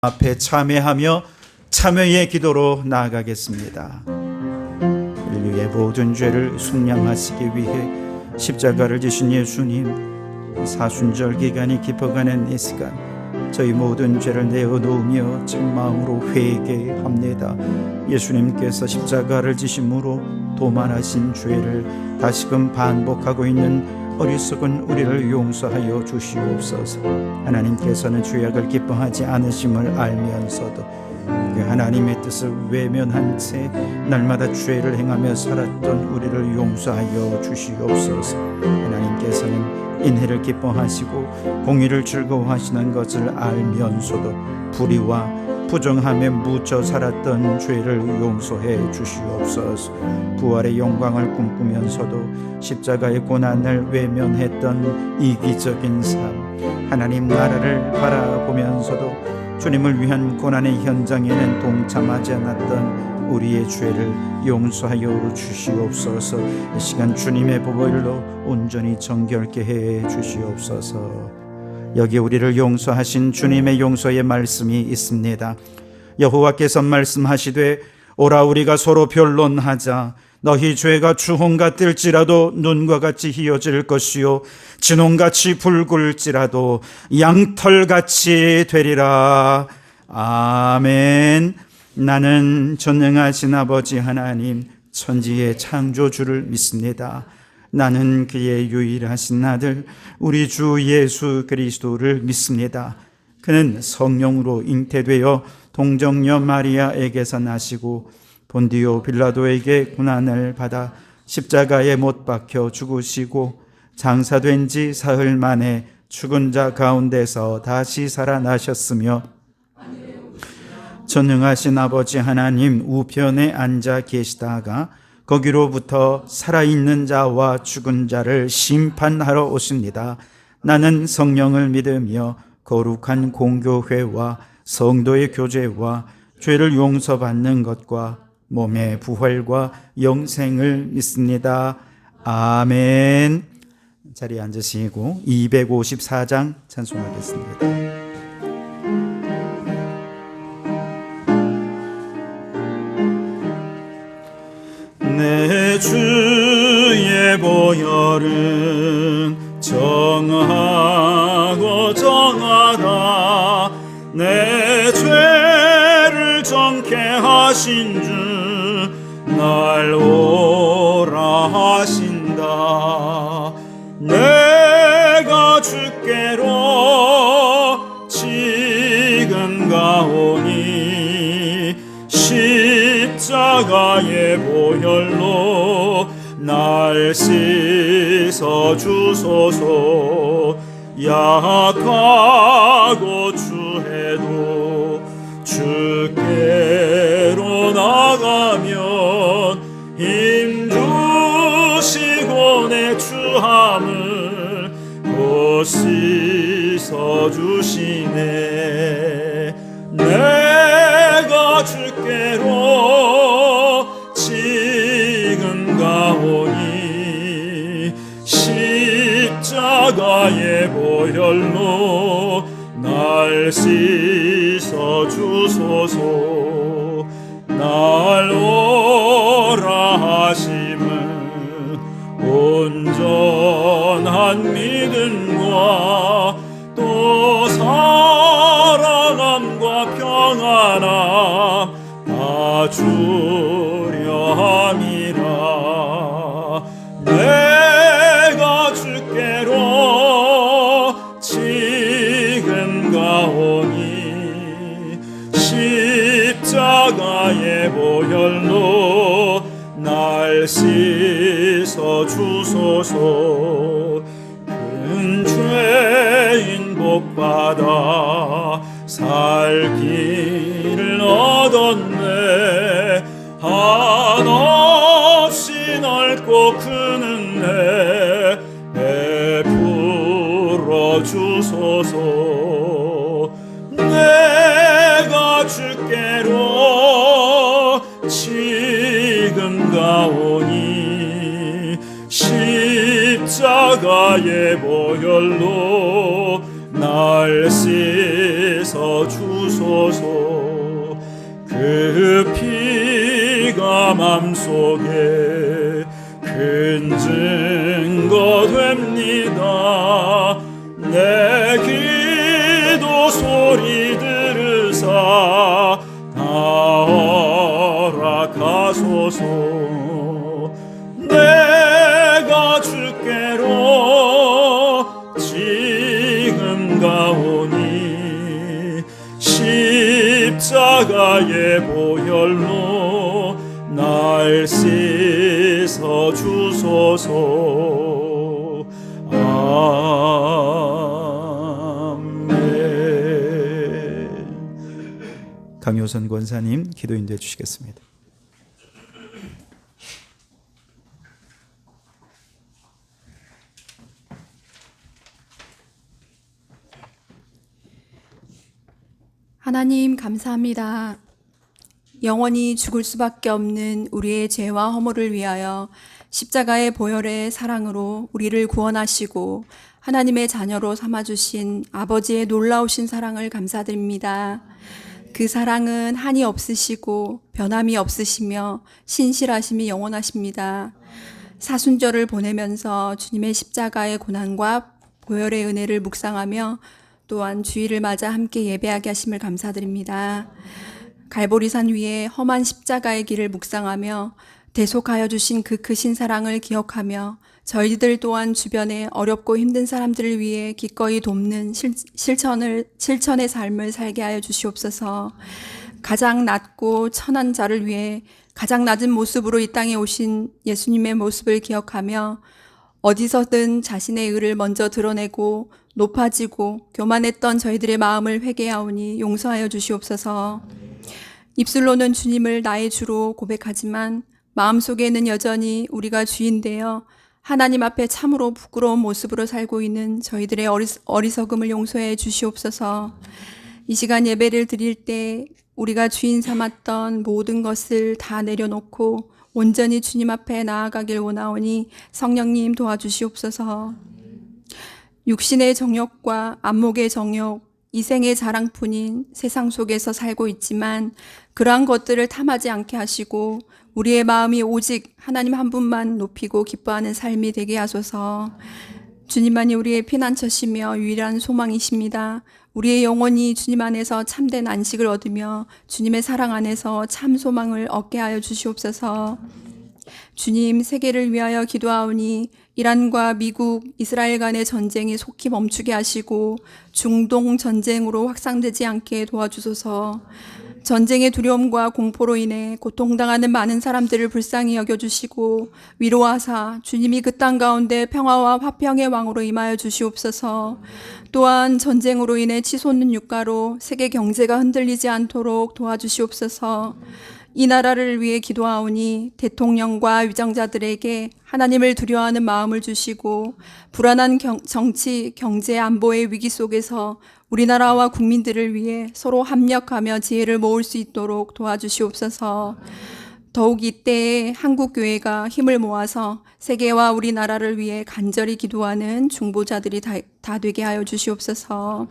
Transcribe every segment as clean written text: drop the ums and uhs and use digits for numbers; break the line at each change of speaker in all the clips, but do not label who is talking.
앞에 참회하며 참회의 기도로 나아가겠습니다. 인류의 모든 죄를 속량하시기 위해 십자가를 지신 예수님, 사순절 기간이 깊어가는 이 시간 저희 모든 죄를 내어놓으며 진마음으로 회개합니다. 예수님께서 십자가를 지심으로 도만하신 죄를 다시금 반복하고 있는 어리석은 우리를 용서하여 주시옵소서. 하나님께서는 죄악을 기뻐하지 않으심을 알면서도 그 하나님의 뜻을 외면한 채 날마다 죄를 행하며 살았던 우리를 용서하여 주시옵소서. 하나님께서는 인애를 기뻐하시고 공의를 즐거워하시는 것을 알면서도 불의와 부정함에 묻혀 살았던 죄를 용서해 주시옵소서. 부활의 영광을 꿈꾸면서도 십자가의 고난을 외면했던 이기적인 삶, 하나님 나라를 바라보면서도 주님을 위한 고난의 현장에는 동참하지 않았던 우리의 죄를 용서하여 주시옵소서. 이 시간 주님의 보혈로 온전히 정결케 해 주시옵소서. 여기 우리를 용서하신 주님의 용서의 말씀이 있습니다. 여호와께서 말씀하시되 오라 우리가 서로 변론하자. 너희 죄가 주홍 같을지라도 눈과 같이 희어질 것이요 진홍같이 붉을지라도 양털같이 되리라. 아멘. 나는 전능하신 아버지 하나님 천지의 창조주를 믿습니다. 나는 그의 유일하신 아들 우리 주 예수 그리스도를 믿습니다. 그는 성령으로 잉태되어 동정녀 마리아에게서 나시고 본디오 빌라도에게 고난을 받아 십자가에 못 박혀 죽으시고 장사된 지 사흘 만에 죽은 자 가운데서 다시 살아나셨으며 전능하신 아버지 하나님 우편에 앉아 계시다가 거기로부터 살아있는 자와 죽은 자를 심판하러 오십니다. 나는 성령을 믿으며 거룩한 공교회와 성도의 교제와 죄를 용서받는 것과 몸의 부활과 영생을 믿습니다. 아멘. 자리에 앉으시고 254장 찬송하겠습니다. 내 주의 보혈은 정하고 정하다. 내 죄를 정케 하신 주 날 오라 하신다. 내가 주께로 지금 가오니 십자가의 보혈로 날 씻어 주소서. 약하고 추해도 주께로 나가면 힘 주시고 내 추함을 곧 씻어 주시네. 내가 주께로 지금 가오니 십자가의 보혈로 날 씻어 주소서. 날 오라 하심은 온전한 믿음과 또 살아남과 평안함 다 주려 함이라. 내가 주께로 지금 가오니 십자가의 보혈로 날 씻어 주소서. 큰 죄인 복받아 살 길을 얻었네. 한없이 넓고 큰 은혜 베풀어 주소서. 내가 주께로 지금 가오니 십자가의 보혈로 날 씻어 주소서. 주소서. 그 피가 맘속에 큰 증거 됩니다. 내 기도 소리 들으사 다 허락하소서. 내가 주께로 지금 가오니 십자가의 보혈로 날 씻어 주소서. 아멘.
강효선 권사님 기도 인도해 주시겠습니다.
하나님 감사합니다. 영원히 죽을 수밖에 없는 우리의 죄와 허물을 위하여 십자가의 보혈의 사랑으로 우리를 구원하시고 하나님의 자녀로 삼아주신 아버지의 놀라우신 사랑을 감사드립니다. 그 사랑은 한이 없으시고 변함이 없으시며 신실하심이 영원하십니다. 사순절을 보내면서 주님의 십자가의 고난과 보혈의 은혜를 묵상하며 또한 주일을 맞아 함께 예배하게 하심을 감사드립니다. 갈보리산 위에 험한 십자가의 길을 묵상하며 대속하여 주신 그 크신 사랑을 기억하며 저희들 또한 주변에 어렵고 힘든 사람들을 위해 기꺼이 돕는 실천의 삶을 살게 하여 주시옵소서. 가장 낮고 천한 자를 위해 가장 낮은 모습으로 이 땅에 오신 예수님의 모습을 기억하며 어디서든 자신의 의를 먼저 드러내고 높아지고 교만했던 저희들의 마음을 회개하오니 용서하여 주시옵소서. 입술로는 주님을 나의 주로 고백하지만 마음속에는 여전히 우리가 주인되어 하나님 앞에 참으로 부끄러운 모습으로 살고 있는 저희들의 어리석음을 용서해 주시옵소서. 이 시간 예배를 드릴 때 우리가 주인 삼았던 모든 것을 다 내려놓고 온전히 주님 앞에 나아가길 원하오니 성령님 도와주시옵소서. 육신의 정욕과 안목의 정욕, 이생의 자랑뿐인 세상 속에서 살고 있지만 그러한 것들을 탐하지 않게 하시고 우리의 마음이 오직 하나님 한 분만 높이고 기뻐하는 삶이 되게 하소서. 주님만이 우리의 피난처시며 유일한 소망이십니다. 우리의 영혼이 주님 안에서 참된 안식을 얻으며 주님의 사랑 안에서 참 소망을 얻게 하여 주시옵소서. 주님, 세계를 위하여 기도하오니 이란과 미국, 이스라엘 간의 전쟁이 속히 멈추게 하시고 중동 전쟁으로 확산되지 않게 도와주소서. 전쟁의 두려움과 공포로 인해 고통당하는 많은 사람들을 불쌍히 여겨주시고 위로하사 주님이 그 땅 가운데 평화와 화평의 왕으로 임하여 주시옵소서. 또한 전쟁으로 인해 치솟는 유가로 세계 경제가 흔들리지 않도록 도와주시옵소서. 이 나라를 위해 기도하오니 대통령과 위정자들에게 하나님을 두려워하는 마음을 주시고 불안한 정치, 경제, 안보의 위기 속에서 우리나라와 국민들을 위해 서로 합력하며 지혜를 모을 수 있도록 도와주시옵소서. 더욱 이때에 한국교회가 힘을 모아서 세계와 우리나라를 위해 간절히 기도하는 중보자들이 다 되게 하여 주시옵소서.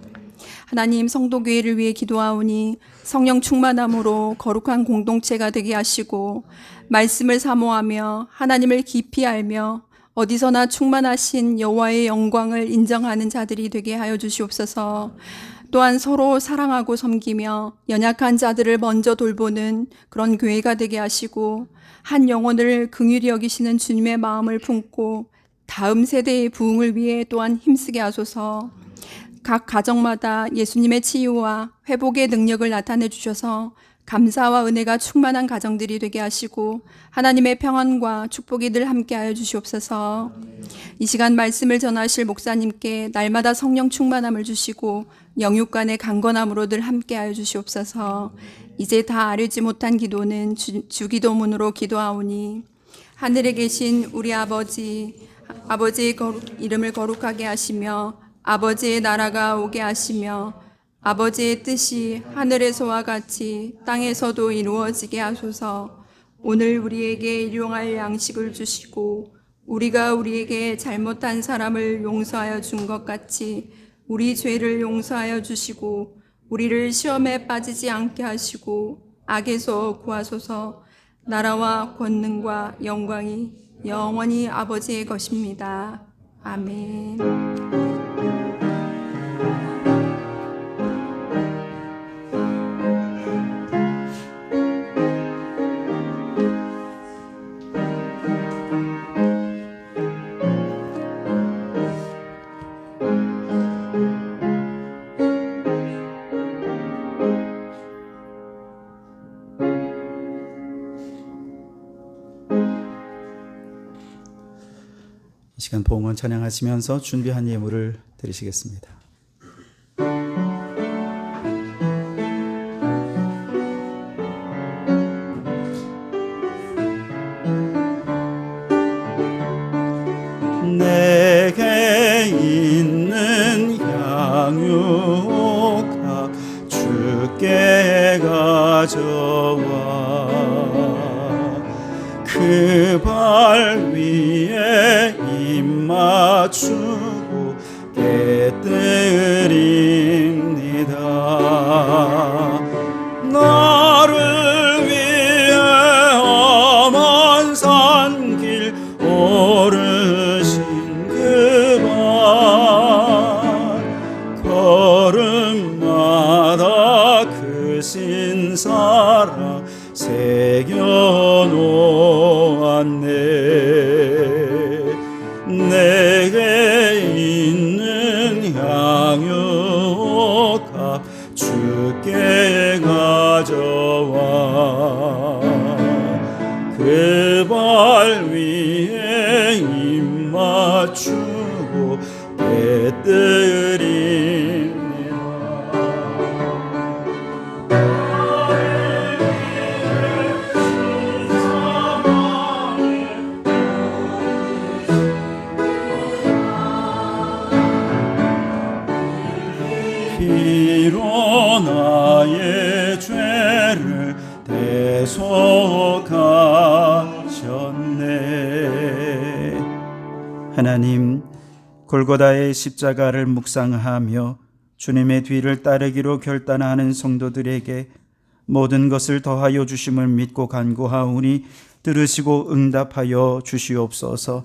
하나님, 성도교회를 위해 기도하오니 성령 충만함으로 거룩한 공동체가 되게 하시고 말씀을 사모하며 하나님을 깊이 알며 어디서나 충만하신 여호와의 영광을 인정하는 자들이 되게 하여 주시옵소서. 또한 서로 사랑하고 섬기며 연약한 자들을 먼저 돌보는 그런 교회가 되게 하시고 한 영혼을 긍휼히 여기시는 주님의 마음을 품고 다음 세대의 부흥을 위해 또한 힘쓰게 하소서. 각 가정마다 예수님의 치유와 회복의 능력을 나타내 주셔서 감사와 은혜가 충만한 가정들이 되게 하시고 하나님의 평안과 축복이 늘 함께하여 주시옵소서. 이 시간 말씀을 전하실 목사님께 날마다 성령 충만함을 주시고 영육간의 강건함으로 늘 함께하여 주시옵소서. 이제 다 아뢰지 못한 기도는 주기도문으로 기도하오니 하늘에 계신 우리 아버지의 이름을 거룩하게 하시며 아버지의 나라가 오게 하시며 아버지의 뜻이 하늘에서와 같이 땅에서도 이루어지게 하소서. 오늘 우리에게 일용할 양식을 주시고 우리가 우리에게 잘못한 사람을 용서하여 준 것 같이 우리 죄를 용서하여 주시고 우리를 시험에 빠지지 않게 하시고 악에서 구하소서. 나라와 권능과 영광이 영원히 아버지의 것입니다. 아멘.
이 시간 봉헌 찬양하시면서 준비한 예물을 드리시겠습니다. 내게 있는 향유옥 주께 가져와 그 발 위에 입 맞추고 깨뜨립니다. 나를 위해 험한 산길 오르신 그 발 걸음마다 그 신사랑 새겨놓았네. 내게 있는 향유값 주께 가져와 그 발 위에 입 맞추고 깨뜨립니다. 피로 나의 죄를 대속하셨네. 하나님, 골고다의 십자가를 묵상하며 주님의 뒤를 따르기로 결단하는 성도들에게 모든 것을 더하여 주심을 믿고 간구하오니 들으시고 응답하여 주시옵소서.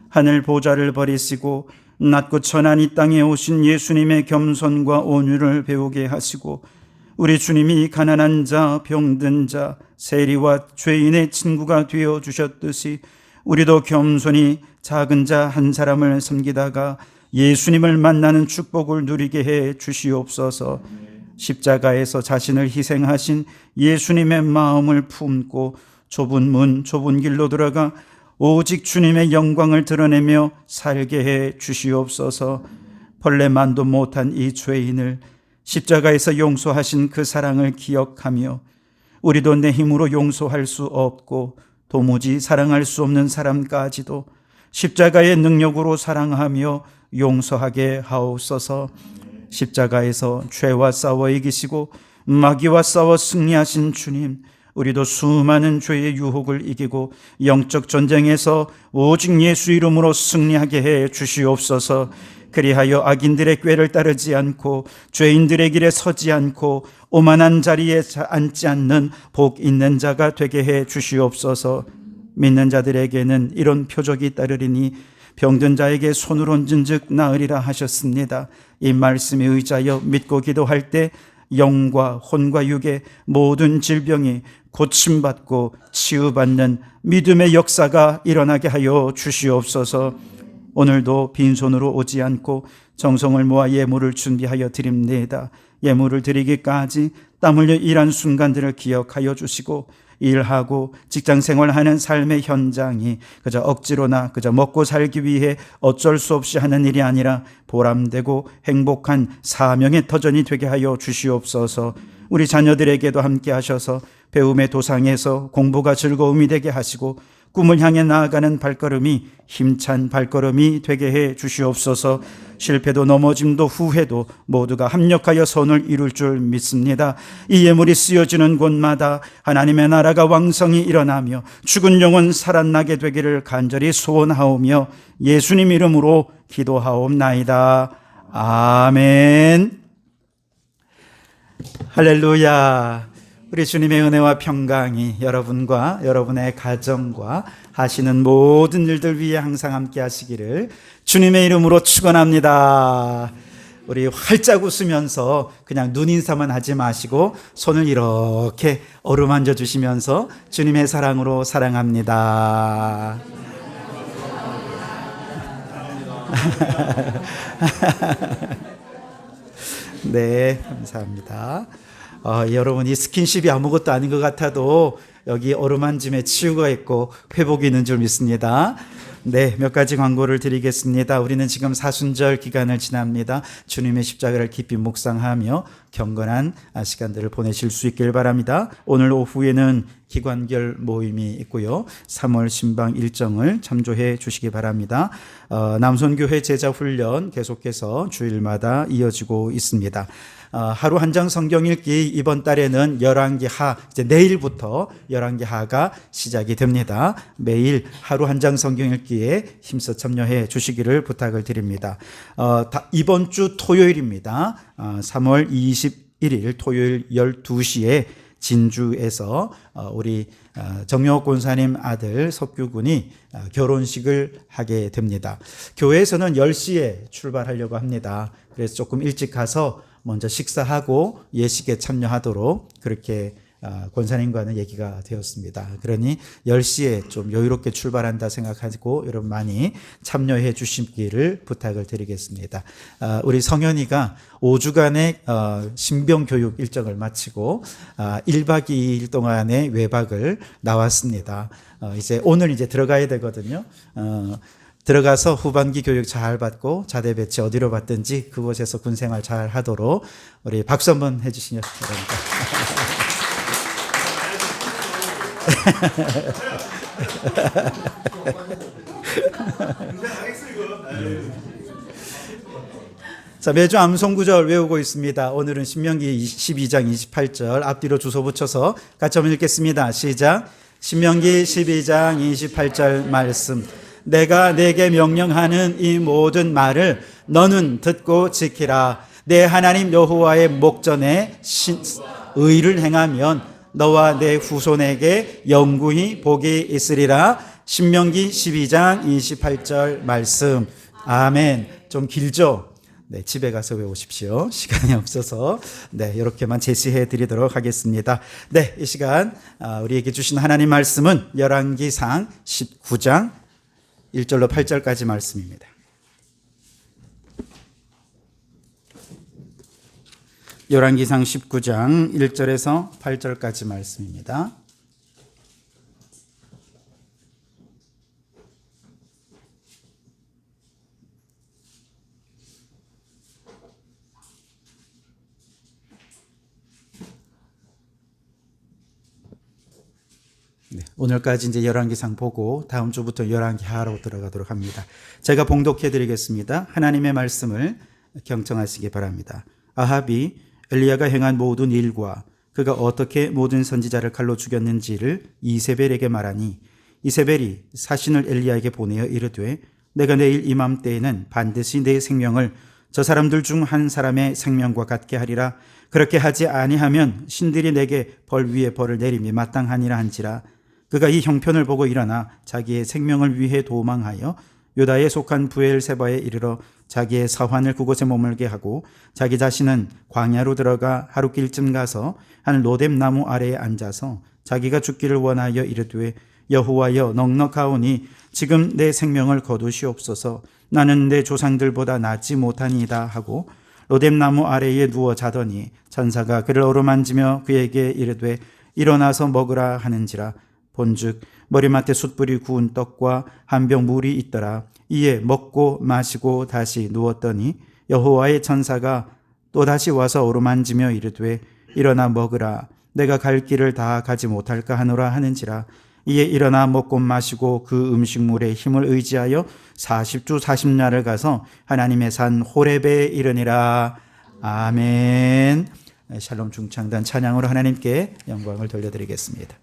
하늘 보좌를 버리시고 낮고 천한 이 땅에 오신 예수님의 겸손과 온유를 배우게 하시고 우리 주님이 가난한 자, 병든 자, 세리와 죄인의 친구가 되어 주셨듯이 우리도 겸손히 작은 자 한 사람을 섬기다가 예수님을 만나는 축복을 누리게 해 주시옵소서. 십자가에서 자신을 희생하신 예수님의 마음을 품고 좁은 문, 좁은 길로 들어가 오직 주님의 영광을 드러내며 살게 해 주시옵소서. 벌레만도 못한 이 죄인을 십자가에서 용서하신 그 사랑을 기억하며 우리도 내 힘으로 용서할 수 없고 도무지 사랑할 수 없는 사람까지도 십자가의 능력으로 사랑하며 용서하게 하옵소서. 십자가에서 죄와 싸워 이기시고 마귀와 싸워 승리하신 주님, 우리도 수많은 죄의 유혹을 이기고 영적 전쟁에서 오직 예수 이름으로 승리하게 해 주시옵소서. 그리하여 악인들의 꾀를 따르지 않고 죄인들의 길에 서지 않고 오만한 자리에 앉지 않는 복 있는 자가 되게 해 주시옵소서. 믿는 자들에게는 이런 표적이 따르리니 병든 자에게 손을 얹은 즉 나으리라 하셨습니다. 이 말씀에 의지하여 믿고 기도할 때 영과 혼과 육의 모든 질병이 고침받고 치유받는 믿음의 역사가 일어나게 하여 주시옵소서. 오늘도 빈손으로 오지 않고 정성을 모아 예물을 준비하여 드립니다. 예물을 드리기까지 땀 흘려 일한 순간들을 기억하여 주시고 일하고 직장생활하는 삶의 현장이 그저 억지로나 그저 먹고 살기 위해 어쩔 수 없이 하는 일이 아니라 보람되고 행복한 사명의 터전이 되게 하여 주시옵소서. 우리 자녀들에게도 함께 하셔서 배움의 도상에서 공부가 즐거움이 되게 하시고 꿈을 향해 나아가는 발걸음이 힘찬 발걸음이 되게 해 주시옵소서. 실패도 넘어짐도 후회도 모두가 합력하여 선을 이룰 줄 믿습니다. 이 예물이 쓰여지는 곳마다 하나님의 나라가 왕성히 일어나며 죽은 영혼 살아나게 되기를 간절히 소원하오며 예수님 이름으로 기도하옵나이다. 아멘. 할렐루야. 우리 주님의 은혜와 평강이 여러분과 여러분의 가정과 하시는 모든 일들 위해 항상 함께 하시기를 주님의 이름으로 축원합니다. 우리 활짝 웃으면서 그냥 눈인사만 하지 마시고 손을 이렇게 어루만져 주시면서 주님의 사랑으로 사랑합니다. 네, 감사합니다. 여러분, 이 스킨십이 아무것도 아닌 것 같아도 여기 어루만짐에 치유가 있고 회복이 있는 줄 믿습니다. 네, 몇 가지 광고를 드리겠습니다. 우리는 지금 사순절 기간을 지납니다. 주님의 십자가를 깊이 묵상하며 경건한 시간들을 보내실 수 있길 바랍니다. 오늘 오후에는 기관결 모임이 있고요. 3월 신방 일정을 참조해 주시기 바랍니다. 남손교회 제자훈련 계속해서 주일마다 이어지고 있습니다. 하루 한 장 성경 읽기 이번 달에는 열왕기하, 이제 내일부터 열왕기하가 시작이 됩니다. 매일 하루 한 장 성경 읽기에 힘써 참여해 주시기를 부탁을 드립니다. 이번 주 토요일입니다. 3월 21일 토요일 12시에 진주에서 우리 정명옥 권사님 아들 석규군이 결혼식을 하게 됩니다. 교회에서는 10시에 출발하려고 합니다. 그래서 조금 일찍 가서 먼저 식사하고 예식에 참여하도록 그렇게 권사님과는 얘기가 되었습니다. 그러니 10시에 좀 여유롭게 출발한다 생각하고 여러분 많이 참여해 주시기를 부탁을 드리겠습니다. 우리 성현이가 5주간의 신병교육 일정을 마치고 1박 2일 동안의 외박을 나왔습니다. 오늘 들어가야 되거든요. 들어가서 후반기 교육 잘 받고 자대 배치 어디로 받든지 그곳에서 군생활 잘 하도록 우리 박수 한번 해주시면 바랍니다. 자, 매주 암송구절 외우고 있습니다. 오늘은 신명기 12장 28절 앞뒤로 주소 붙여서 같이 한번 읽겠습니다. 시작. 신명기 12장 28절 말씀. 내가 내게 명령하는 이 모든 말을 너는 듣고 지키라. 내 하나님 여호와의 목전에 의를 행하면 너와 내 후손에게 영구히 복이 있으리라. 신명기 12장 28절 말씀. 아멘. 좀 길죠? 네, 집에 가서 외우십시오. 시간이 없어서. 네, 이렇게만 제시해 드리도록 하겠습니다. 네, 이 시간 우리에게 주신 하나님 말씀은 열왕기상 19장 1절로 8절까지 말씀입니다. 열왕기상 19장 1절에서 8절까지 말씀입니다. 네, 오늘까지 열왕기상 보고 다음 주부터 열왕기하로 들어가도록 합니다. 제가 봉독해 드리겠습니다. 하나님의 말씀을 경청하시기 바랍니다. 아합이 엘리야가 행한 모든 일과 그가 어떻게 모든 선지자를 칼로 죽였는지를 이세벨에게 말하니 이세벨이 사신을 엘리야에게 보내어 이르되 내가 내일 이맘때에는 반드시 내 생명을 저 사람들 중 한 사람의 생명과 같게 하리라. 그렇게 하지 아니하면 신들이 내게 벌 위에 벌을 내림이 마땅하니라 한지라. 그가 이 형편을 보고 일어나 자기의 생명을 위해 도망하여 유다에 속한 부엘세바에 이르러 자기의 사환을 그곳에 머물게 하고 자기 자신은 광야로 들어가 하루길쯤 가서 한 로뎀 나무 아래에 앉아서 자기가 죽기를 원하여 이르되 여호와여 넉넉하오니 지금 내 생명을 거두시옵소서. 나는 내 조상들보다 낫지 못하니이다 하고 로뎀 나무 아래에 누워 자더니 천사가 그를 어루만지며 그에게 이르되 일어나서 먹으라 하는지라. 본즉 머리맡에 숯불이 구운 떡과 한 병 물이 있더라. 이에 먹고 마시고 다시 누웠더니 여호와의 천사가 또다시 와서 어루만지며 이르되 일어나 먹으라. 내가 갈 길을 다 가지 못할까 하노라 하는지라. 이에 일어나 먹고 마시고 그 음식물에 힘을 의지하여 40주 40야를 가서 하나님의 산 호렙에 이르니라. 아멘. 샬롬 중창단 찬양으로 하나님께 영광을 돌려드리겠습니다.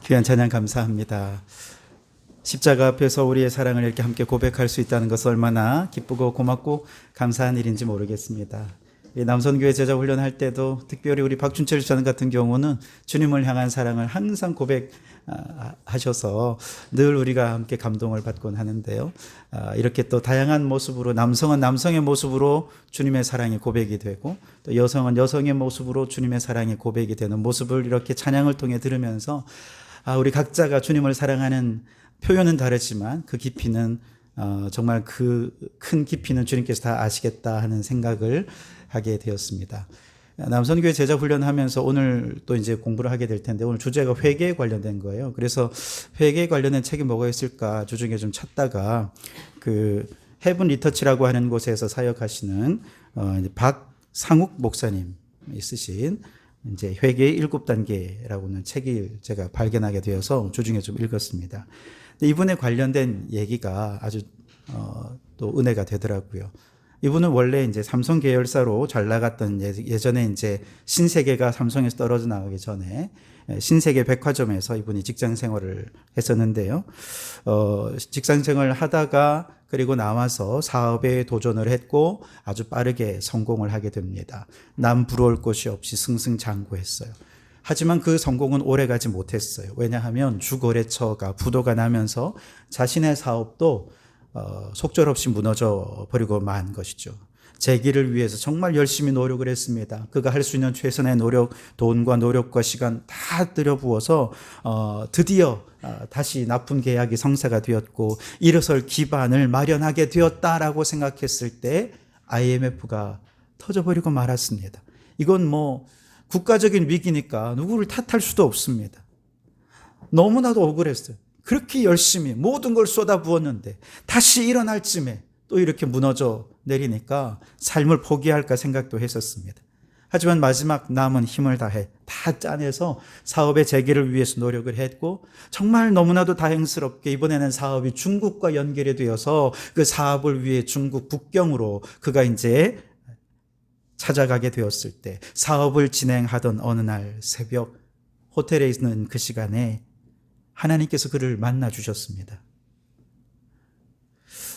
귀한 찬양 감사합니다. 십자가 앞에서 우리의 사랑을 이렇게 함께 고백할 수 있다는 것은 얼마나 기쁘고 고맙고 감사한 일인지 모르겠습니다. 남선교회 제자 훈련할 때도 특별히 우리 박준철 전 같은 경우는 주님을 향한 사랑을 항상 고백하셔서 늘 우리가 함께 감동을 받곤 하는데요. 이렇게 또 다양한 모습으로 남성은 남성의 모습으로 주님의 사랑이 고백이 되고 또 여성은 여성의 모습으로 주님의 사랑이 고백이 되는 모습을 이렇게 찬양을 통해 들으면서 우리 각자가 주님을 사랑하는 표현은 다르지만 그 깊이는 정말 그 큰 깊이는 주님께서 다 아시겠다 하는 생각을 하게 되었습니다. 남선교회 제자 훈련하면서 오늘 또 이제 공부를 하게 될 텐데 오늘 주제가 회개에 관련된 거예요. 그래서 회개에 관련된 책이 뭐가 있을까 주중에 좀 찾다가 그 헤븐 리터치라고 하는 곳에서 사역하시는 박상욱 목사님 쓰신 이제 회개의 7단계라고는 책을 제가 발견하게 되어서 주중에 좀 읽었습니다. 이분에 관련된 얘기가 아주 또 은혜가 되더라고요. 이분은 원래 이제 삼성 계열사로 잘 나갔던 예전에 이제 신세계가 삼성에서 떨어져 나가기 전에 신세계 백화점에서 이분이 직장 생활을 했었는데요. 직장 생활을 하다가 그리고 나와서 사업에 도전을 했고 아주 빠르게 성공을 하게 됩니다. 남 부러울 것이 없이 승승장구했어요. 하지만 그 성공은 오래가지 못했어요. 왜냐하면 주거래처가 부도가 나면서 자신의 사업도 속절없이 무너져 버리고 만 것이죠. 재기를 위해서 정말 열심히 노력을 했습니다. 그가 할 수 있는 최선의 노력, 돈과 노력과 시간 다 들여부어서 드디어 다시 납품 계약이 성사가 되었고 일어설 기반을 마련하게 되었다라고 생각했을 때 IMF가 터져버리고 말았습니다. 이건 뭐 국가적인 위기니까 누구를 탓할 수도 없습니다. 너무나도 억울했어요. 그렇게 열심히 모든 걸 쏟아부었는데 다시 일어날 쯤에 또 이렇게 무너져 내리니까 삶을 포기할까 생각도 했었습니다. 하지만 마지막 남은 힘을 다해 다 짜내서 사업의 재개를 위해서 노력을 했고 정말 너무나도 다행스럽게 이번에는 사업이 중국과 연결이 되어서 그 사업을 위해 중국 북경으로 그가 이제 찾아가게 되었을 때 사업을 진행하던 어느 날 새벽 호텔에 있는 그 시간에 하나님께서 그를 만나 주셨습니다.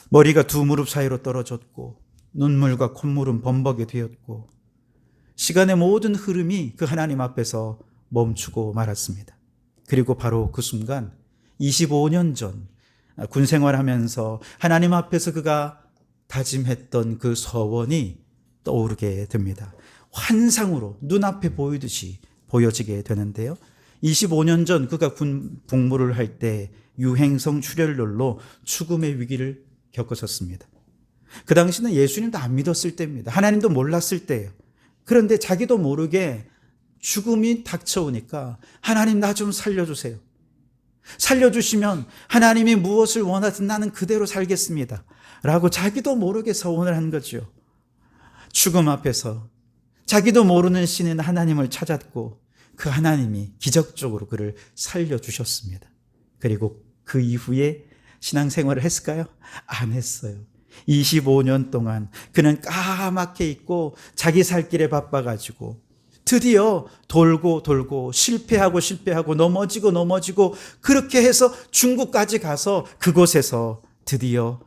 머리가 두 무릎 사이로 떨어졌고 눈물과 콧물은 범벅이 되었고 시간의 모든 흐름이 그 하나님 앞에서 멈추고 말았습니다. 그리고 바로 그 순간 25년 전 군 생활하면서 하나님 앞에서 그가 다짐했던 그 서원이 떠오르게 됩니다. 환상으로 눈앞에 보이듯이 보여지게 되는데요. 25년 전 그가 군 복무를 할 때 유행성 출혈열로 죽음의 위기를 겪었었습니다. 그 당시는 예수님도 안 믿었을 때입니다. 하나님도 몰랐을 때예요. 그런데 자기도 모르게 죽음이 닥쳐오니까 하나님 나 좀 살려주세요. 살려주시면 하나님이 무엇을 원하든 나는 그대로 살겠습니다. 라고 자기도 모르게 서원을 한 거죠. 죽음 앞에서 자기도 모르는 신인 하나님을 찾았고 그 하나님이 기적적으로 그를 살려주셨습니다. 그리고 그 이후에 신앙생활을 했을까요? 안 했어요. 25년 동안 그는 까맣게 있고 자기 살 길에 바빠가지고 드디어 돌고 실패하고 넘어지고 그렇게 해서 중국까지 가서 그곳에서 드디어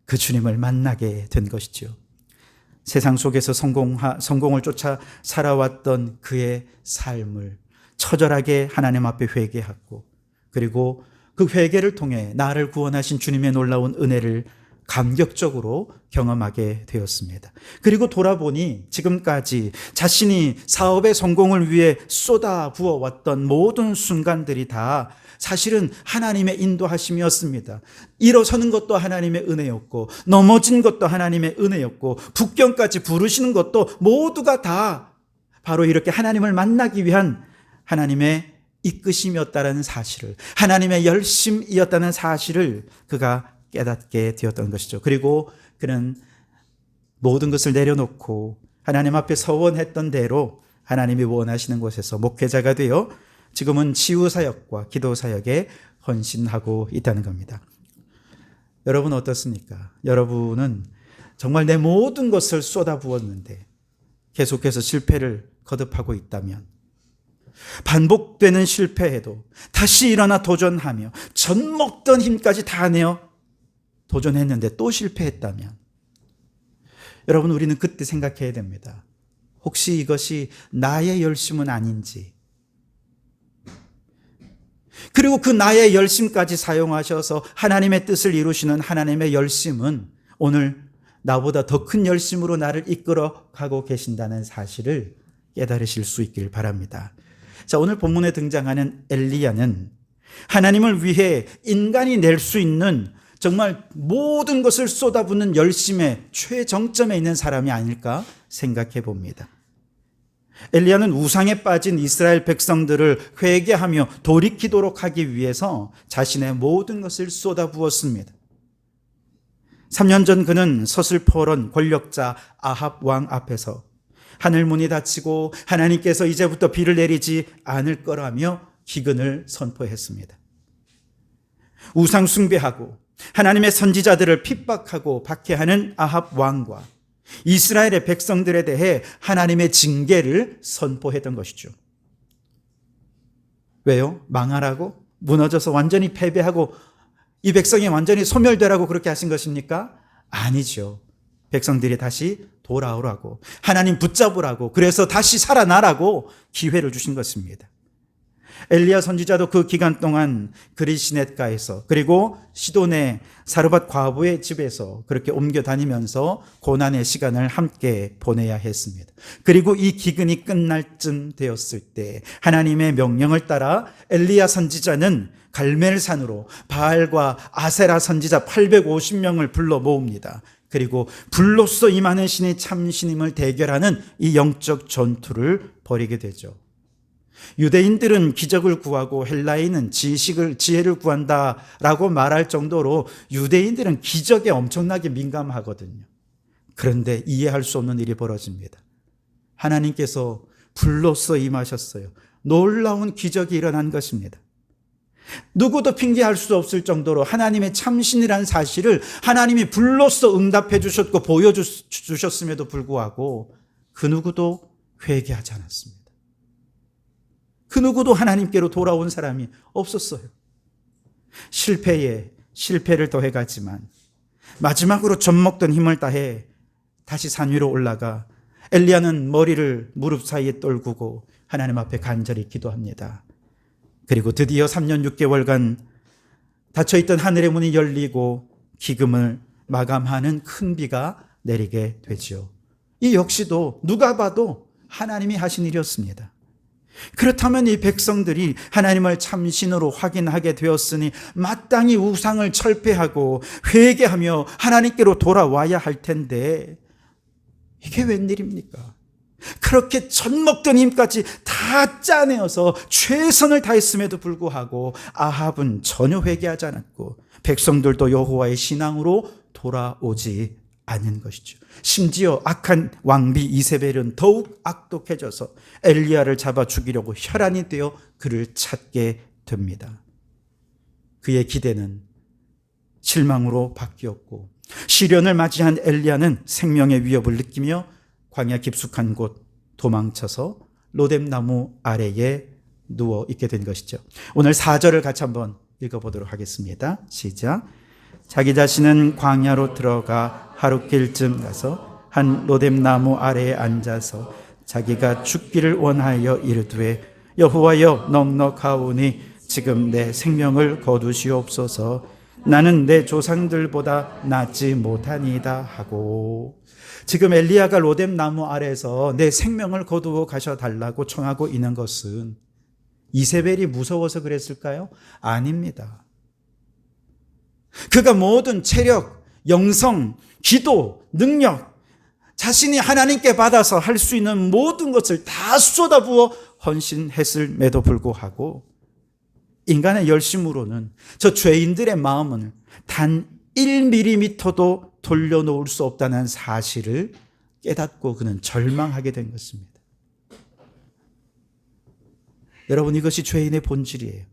그 주님을 만나게 된 것이죠. 세상 속에서 성공을 쫓아 살아왔던 그의 삶을 처절하게 하나님 앞에 회개하고 그리고 그 회개를 통해 나를 구원하신 주님의 놀라운 은혜를 감격적으로 경험하게 되었습니다. 그리고 돌아보니 지금까지 자신이 사업의 성공을 위해 쏟아부어왔던 모든 순간들이 다 사실은 하나님의 인도하심이었습니다. 일어서는 것도 하나님의 은혜였고 넘어진 것도 하나님의 은혜였고 북경까지 부르시는 것도 모두가 다 바로 이렇게 하나님을 만나기 위한 하나님의 이끄심이었다는 사실을, 하나님의 열심이었다는 사실을 그가 깨닫게 되었던 것이죠. 그리고 그는 모든 것을 내려놓고 하나님 앞에 서원했던 대로 하나님이 원하시는 곳에서 목회자가 되어 지금은 치유사역과 기도사역에 헌신하고 있다는 겁니다. 여러분 어떻습니까? 여러분은 정말 내 모든 것을 쏟아부었는데 계속해서 실패를 거듭하고 있다면 반복되는 실패에도 다시 일어나 도전하며 젖먹던 힘까지 다 내어 도전했는데 또 실패했다면, 여러분, 우리는 그때 생각해야 됩니다. 혹시 이것이 나의 열심은 아닌지, 그리고 그 나의 열심까지 사용하셔서 하나님의 뜻을 이루시는 하나님의 열심은 오늘 나보다 더 큰 열심으로 나를 이끌어 가고 계신다는 사실을 깨달으실 수 있길 바랍니다. 자, 오늘 본문에 등장하는 엘리야는 하나님을 위해 인간이 낼 수 있는 정말 모든 것을 쏟아붓는 열심의 최정점에 있는 사람이 아닐까 생각해 봅니다. 엘리야는 우상에 빠진 이스라엘 백성들을 회개하며 돌이키도록 하기 위해서 자신의 모든 것을 쏟아부었습니다. 3년 전 그는 서슬퍼런 권력자 아합 왕 앞에서 하늘 문이 닫히고 하나님께서 이제부터 비를 내리지 않을 거라며 기근을 선포했습니다. 우상 숭배하고 하나님의 선지자들을 핍박하고 박해하는 아합 왕과 이스라엘의 백성들에 대해 하나님의 징계를 선포했던 것이죠. 왜요? 망하라고? 무너져서 완전히 패배하고 이 백성이 완전히 소멸되라고 그렇게 하신 것입니까? 아니죠. 백성들이 다시 돌아오라고, 하나님 붙잡으라고, 그래서 다시 살아나라고 기회를 주신 것입니다. 엘리야 선지자도 그 기간 동안 그리시넷가에서, 그리고 시돈의 사르밧 과부의 집에서 그렇게 옮겨 다니면서 고난의 시간을 함께 보내야 했습니다. 그리고 이 기근이 끝날 쯤 되었을 때 하나님의 명령을 따라 엘리야 선지자는 갈멜산으로 바알과 아세라 선지자 850명을 불러 모읍니다. 그리고 불로써 임하는 신이 참신임을 대결하는 이 영적 전투를 벌이게 되죠. 유대인들은 기적을 구하고 헬라인은 지혜를 구한다라고 말할 정도로 유대인들은 기적에 엄청나게 민감하거든요. 그런데 이해할 수 없는 일이 벌어집니다. 하나님께서 불로써 임하셨어요. 놀라운 기적이 일어난 것입니다. 누구도 핑계할 수 없을 정도로 하나님의 참신이라는 사실을 하나님이 불로써 응답해 주셨고 보여주셨음에도 불구하고 그 누구도 회개하지 않았습니다. 그 누구도 하나님께로 돌아온 사람이 없었어요. 실패에 실패를 더해가지만 마지막으로 젖먹던 힘을 다해 다시 산 위로 올라가 엘리야는 머리를 무릎 사이에 떨구고 하나님 앞에 간절히 기도합니다. 그리고 드디어 3년 6개월간 닫혀있던 하늘의 문이 열리고 기금을 마감하는 큰 비가 내리게 되죠. 이 역시도 누가 봐도 하나님이 하신 일이었습니다. 그렇다면 이 백성들이 하나님을 참신으로 확인하게 되었으니 마땅히 우상을 철폐하고 회개하며 하나님께로 돌아와야 할 텐데 이게 웬일입니까? 그렇게 젖먹던 힘까지 다 짜내어서 최선을 다했음에도 불구하고 아합은 전혀 회개하지 않았고 백성들도 여호와의 신앙으로 돌아오지 않은 것이죠. 심지어 악한 왕비 이세벨은 더욱 악독해져서 엘리야를 잡아 죽이려고 혈안이 되어 그를 찾게 됩니다. 그의 기대는 실망으로 바뀌었고 시련을 맞이한 엘리야는 생명의 위협을 느끼며 광야 깊숙한 곳 도망쳐서 로뎀나무 아래에 누워 있게 된 것이죠. 오늘 4절을 같이 한번 읽어보도록 하겠습니다. 시작. 자기 자신은 광야로 들어가 하룻길쯤 가서 한 로뎀나무 아래에 앉아서 자기가 죽기를 원하여 이르되 여호와여 넉넉하오니 지금 내 생명을 거두시옵소서. 나는 내 조상들보다 낫지 못하니이다 하고, 지금 엘리야가 로뎀나무 아래에서 내 생명을 거두어 가셔달라고 청하고 있는 것은 이세벨이 무서워서 그랬을까요? 아닙니다. 그가 모든 체력, 영성, 기도, 능력, 자신이 하나님께 받아서 할 수 있는 모든 것을 다 쏟아부어 헌신했음에도 불구하고 인간의 열심으로는 저 죄인들의 마음을 단 1mm도 돌려놓을 수 없다는 사실을 깨닫고 그는 절망하게 된 것입니다. 여러분, 이것이 죄인의 본질이에요.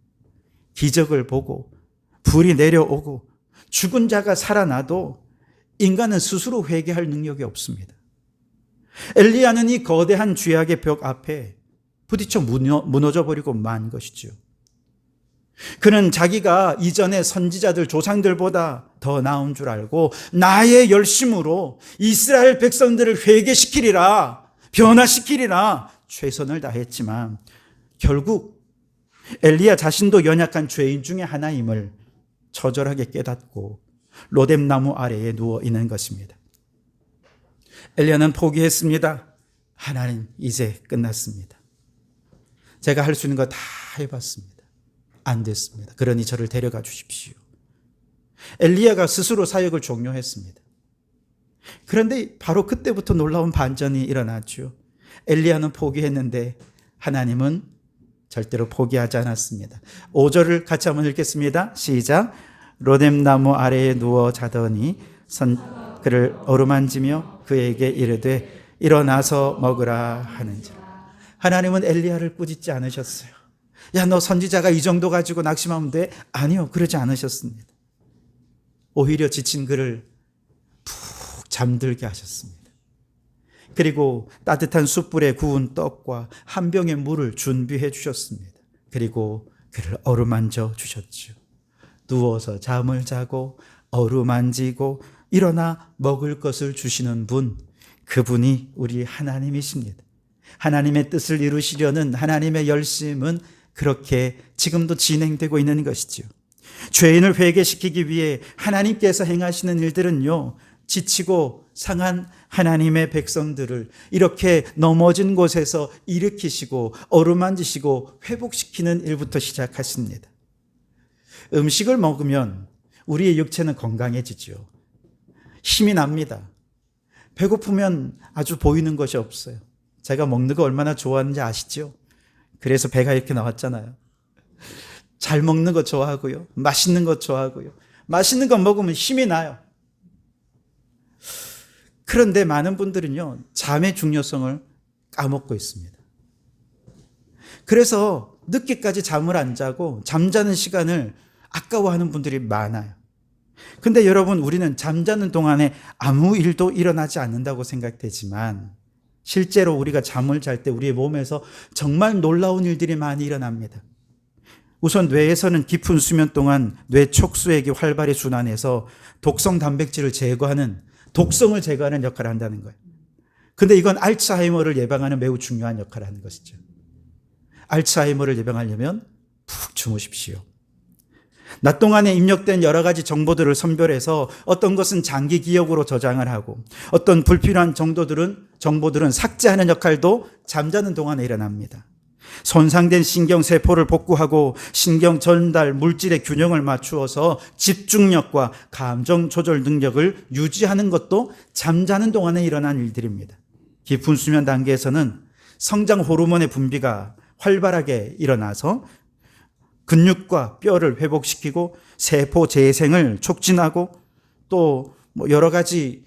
기적을 보고 불이 내려오고 죽은 자가 살아나도 인간은 스스로 회개할 능력이 없습니다. 엘리야는 이 거대한 죄악의 벽 앞에 부딪혀 무너져 버리고 만 것이죠. 그는 자기가 이전의 선지자들 조상들보다 더 나은 줄 알고 나의 열심으로 이스라엘 백성들을 회개시키리라, 변화시키리라 최선을 다했지만 결국 엘리야 자신도 연약한 죄인 중에 하나임을 처절하게 깨닫고 로뎀나무 아래에 누워 있는 것입니다. 엘리야는 포기했습니다. 하나님, 이제 끝났습니다. 제가 할 수 있는 거 다 해봤습니다. 안 됐습니다. 그러니 저를 데려가 주십시오. 엘리야가 스스로 사역을 종료했습니다. 그런데 바로 그때부터 놀라운 반전이 일어났죠. 엘리야는 포기했는데 하나님은 절대로 포기하지 않았습니다. 5절을 같이 한번 읽겠습니다. 시작. 로뎀나무 아래에 누워 자더니 그를 어루만지며 그에게 이르되 일어나서 먹으라 하는지라. 하나님은 엘리야를 꾸짖지 않으셨어요. 야, 너 선지자가 이 정도 가지고 낙심하면 돼? 아니요, 그러지 않으셨습니다. 오히려 지친 그를 푹 잠들게 하셨습니다. 그리고 따뜻한 숯불에 구운 떡과 한 병의 물을 준비해 주셨습니다. 그리고 그를 어루만져 주셨죠. 누워서 잠을 자고 어루만지고 일어나 먹을 것을 주시는 분, 그분이 우리 하나님이십니다. 하나님의 뜻을 이루시려는 하나님의 열심은 그렇게 지금도 진행되고 있는 것이죠. 죄인을 회개시키기 위해 하나님께서 행하시는 일들은요, 지치고 상한 하나님의 백성들을 이렇게 넘어진 곳에서 일으키시고 어루만지시고 회복시키는 일부터 시작하십니다. 음식을 먹으면 우리의 육체는 건강해지죠. 힘이 납니다. 배고프면 아주 보이는 것이 없어요. 제가 먹는 거 얼마나 좋아하는지 아시죠? 그래서 배가 이렇게 나왔잖아요. 잘 먹는 거 좋아하고요. 맛있는 거 좋아하고요. 맛있는 거 먹으면 힘이 나요. 그런데 많은 분들은요, 잠의 중요성을 까먹고 있습니다. 그래서 늦게까지 잠을 안 자고 잠자는 시간을 아까워하는 분들이 많아요. 근데 여러분, 우리는 잠자는 동안에 아무 일도 일어나지 않는다고 생각되지만 실제로 우리가 잠을 잘 때 우리의 몸에서 정말 놀라운 일들이 많이 일어납니다. 우선 뇌에서는 깊은 수면 동안 뇌 촉수액이 활발히 순환해서 독성 단백질을 제거하는, 독성을 제거하는 역할을 한다는 거예요. 근데 이건 알츠하이머를 예방하는 매우 중요한 역할을 하는 것이죠. 알츠하이머를 예방하려면 푹 주무십시오. 낮 동안에 입력된 여러 가지 정보들을 선별해서 어떤 것은 장기 기억으로 저장을 하고 어떤 불필요한 정보들은 삭제하는 역할도 잠자는 동안에 일어납니다. 손상된 신경세포를 복구하고 신경 전달 물질의 균형을 맞추어서 집중력과 감정 조절 능력을 유지하는 것도 잠자는 동안에 일어난 일들입니다. 깊은 수면 단계에서는 성장 호르몬의 분비가 활발하게 일어나서 근육과 뼈를 회복시키고 세포 재생을 촉진하고 또 여러 가지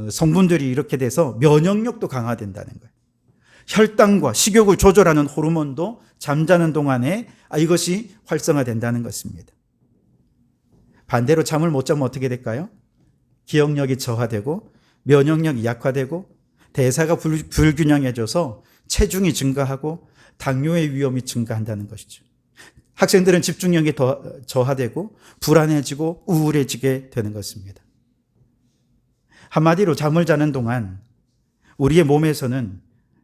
성분들이 이렇게 돼서 면역력도 강화된다는 거예요. 혈당과 식욕을 조절하는 호르몬도 잠자는 동안에 이것이 활성화된다는 것입니다. 반대로 잠을 못 자면 어떻게 될까요? 기억력이 저하되고 면역력이 약화되고 대사가 불균형해져서 체중이 증가하고 당뇨의 위험이 증가한다는 것이죠. 학생들은 집중력이 더 저하되고 불안해지고 우울해지게 되는 것입니다. 한마디로 잠을 자는 동안 우리의 몸에서는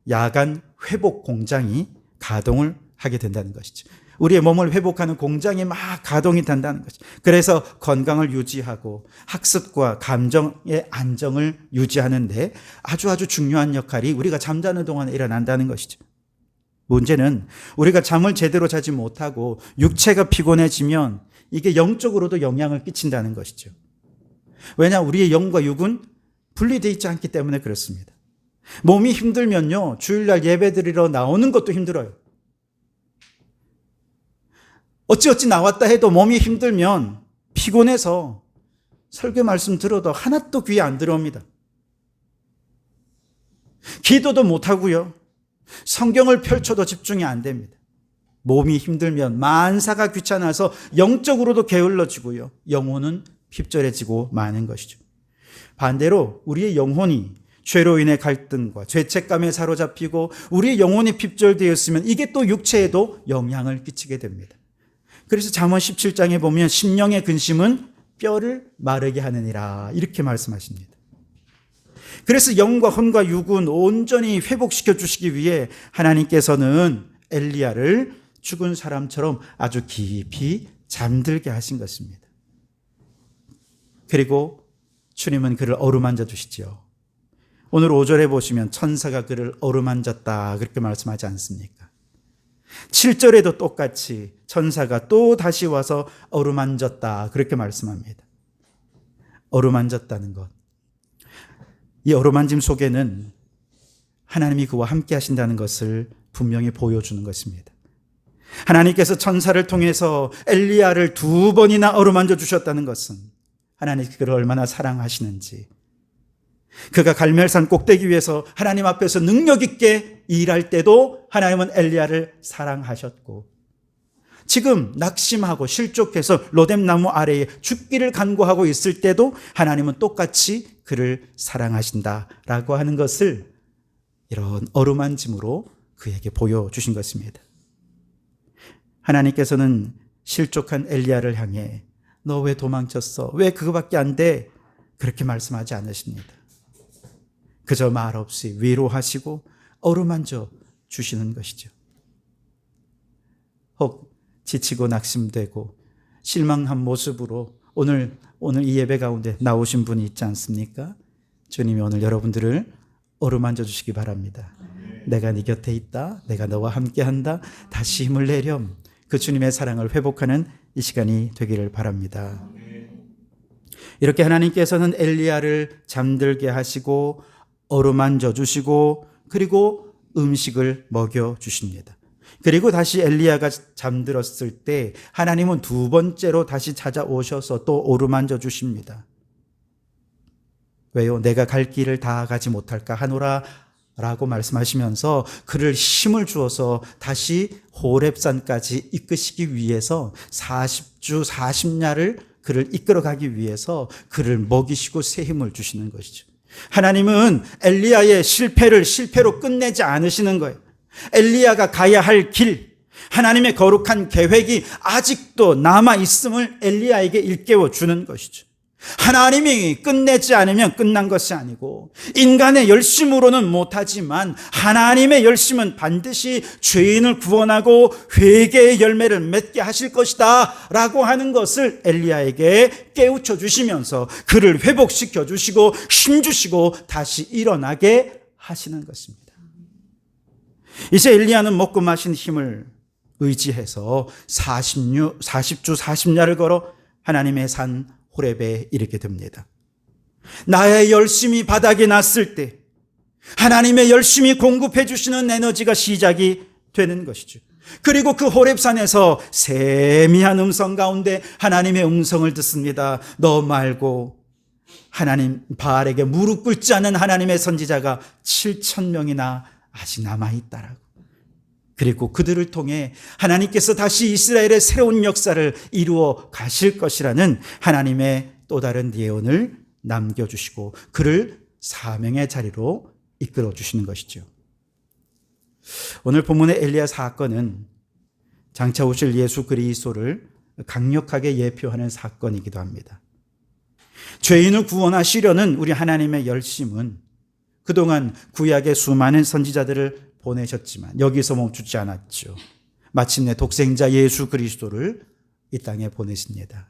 야간 회복 공장이 가동을 하게 된다는 것이죠. 우리의 몸을 회복하는 공장이 막 가동이 된다는 것이죠. 그래서 건강을 유지하고 학습과 감정의 안정을 유지하는데 아주 중요한 역할이 우리가 잠자는 동안에 일어난다는 것이죠. 문제는 우리가 잠을 제대로 자지 못하고 육체가 피곤해지면 이게 영적으로도 영향을 끼친다는 것이죠. 왜냐, 우리의 영과 육은 분리되어 있지 않기 때문에 그렇습니다. 몸이 힘들면요, 주일날 예배드리러 나오는 것도 힘들어요. 어찌 나왔다 해도 몸이 힘들면 피곤해서 설교 말씀 들어도 하나도 귀에 안 들어옵니다. 기도도 못하고요. 성경을 펼쳐도 집중이 안 됩니다. 몸이 힘들면 만사가 귀찮아서 영적으로도 게을러지고요. 영혼은 핍절해지고 마는 것이죠. 반대로 우리의 영혼이 죄로 인해 갈등과 죄책감에 사로잡히고 우리의 영혼이 핍절되었으면 이게 또 육체에도 영향을 끼치게 됩니다. 그래서 잠언 17장에 보면 심령의 근심은 뼈를 마르게 하느니라 이렇게 말씀하십니다. 그래서 영과 혼과 육은 온전히 회복시켜 주시기 위해 하나님께서는 엘리야를 죽은 사람처럼 아주 깊이 잠들게 하신 것입니다. 그리고 주님은 그를 어루만져 주시죠. 오늘 5절에 보시면 천사가 그를 어루만졌다 그렇게 말씀하지 않습니까? 7절에도 똑같이 천사가 또 다시 와서 어루만졌다 그렇게 말씀합니다. 어루만졌다는 것. 이 어루만짐 속에는 하나님이 그와 함께 하신다는 것을 분명히 보여주는 것입니다. 하나님께서 천사를 통해서 엘리야를 2번이나 어루만져 주셨다는 것은 하나님이 그를 얼마나 사랑하시는지, 그가 갈멜산 꼭대기 위에서 하나님 앞에서 능력 있게 일할 때도 하나님은 엘리야를 사랑하셨고, 지금 낙심하고 실족해서 로뎀나무 아래에 죽기를 간구하고 있을 때도 하나님은 똑같이 그를 사랑하신다라고 하는 것을 이런 어루만짐으로 그에게 보여주신 것입니다. 하나님께서는 실족한 엘리야를 향해 너 왜 도망쳤어? 왜 그거밖에 안 돼? 그렇게 말씀하지 않으십니다. 그저 말 없이 위로하시고 어루만져 주시는 것이죠. 혹 지치고 낙심되고 실망한 모습으로 오늘 이 예배 가운데 나오신 분이 있지 않습니까? 주님이 오늘 여러분들을 어루만져 주시기 바랍니다. 내가 네 곁에 있다. 내가 너와 함께한다. 다시 힘을 내렴. 그 주님의 사랑을 회복하는 이 시간이 되기를 바랍니다. 이렇게 하나님께서는 엘리야를 잠들게 하시고 어루만져 주시고 그리고 음식을 먹여 주십니다. 그리고 다시 엘리야가 잠들었을 때 하나님은 2번째로 다시 찾아오셔서 또 어루만져 주십니다. 왜요? 내가 갈 길을 다 가지 못할까 하노라 라고 말씀하시면서 그를 힘을 주어서 다시 호렙산까지 이끄시기 위해서 40주 40야를 그를 이끌어가기 위해서 그를 먹이시고 새 힘을 주시는 것이죠. 하나님은 엘리야의 실패를 실패로 끝내지 않으시는 거예요. 엘리야가 가야 할 길, 하나님의 거룩한 계획이 아직도 남아있음을 엘리야에게 일깨워 주는 것이죠. 하나님이 끝내지 않으면 끝난 것이 아니고 인간의 열심으로는 못하지만 하나님의 열심은 반드시 죄인을 구원하고 회개의 열매를 맺게 하실 것이다 라고 하는 것을 엘리야에게 깨우쳐 주시면서 그를 회복시켜 주시고 힘 주시고 다시 일어나게 하시는 것입니다. 이제 엘리야는 먹고 마신 힘을 의지해서 40주 40야를 걸어 하나님의 산 호렙에 이르게 됩니다. 나의 열심이 바닥이 났을 때 하나님의 열심히 공급해 주시는 에너지가 시작이 되는 것이죠. 그리고 그 호렙산에서 세미한 음성 가운데 하나님의 음성을 듣습니다. 너 말고 하나님 바알에게 무릎 꿇지 않은 하나님의 선지자가 7,000명이나 아직 남아있다라고. 그리고 그들을 통해 하나님께서 다시 이스라엘의 새로운 역사를 이루어 가실 것이라는 하나님의 또 다른 예언을 남겨주시고 그를 사명의 자리로 이끌어 주시는 것이죠. 오늘 본문의 엘리야 사건은 장차 오실 예수 그리스도를 강력하게 예표하는 사건이기도 합니다. 죄인을 구원하시려는 우리 하나님의 열심은 그동안 구약의 수많은 선지자들을 보내셨지만 여기서 멈추지 않았죠. 마침내 독생자 예수 그리스도를 이 땅에 보내십니다.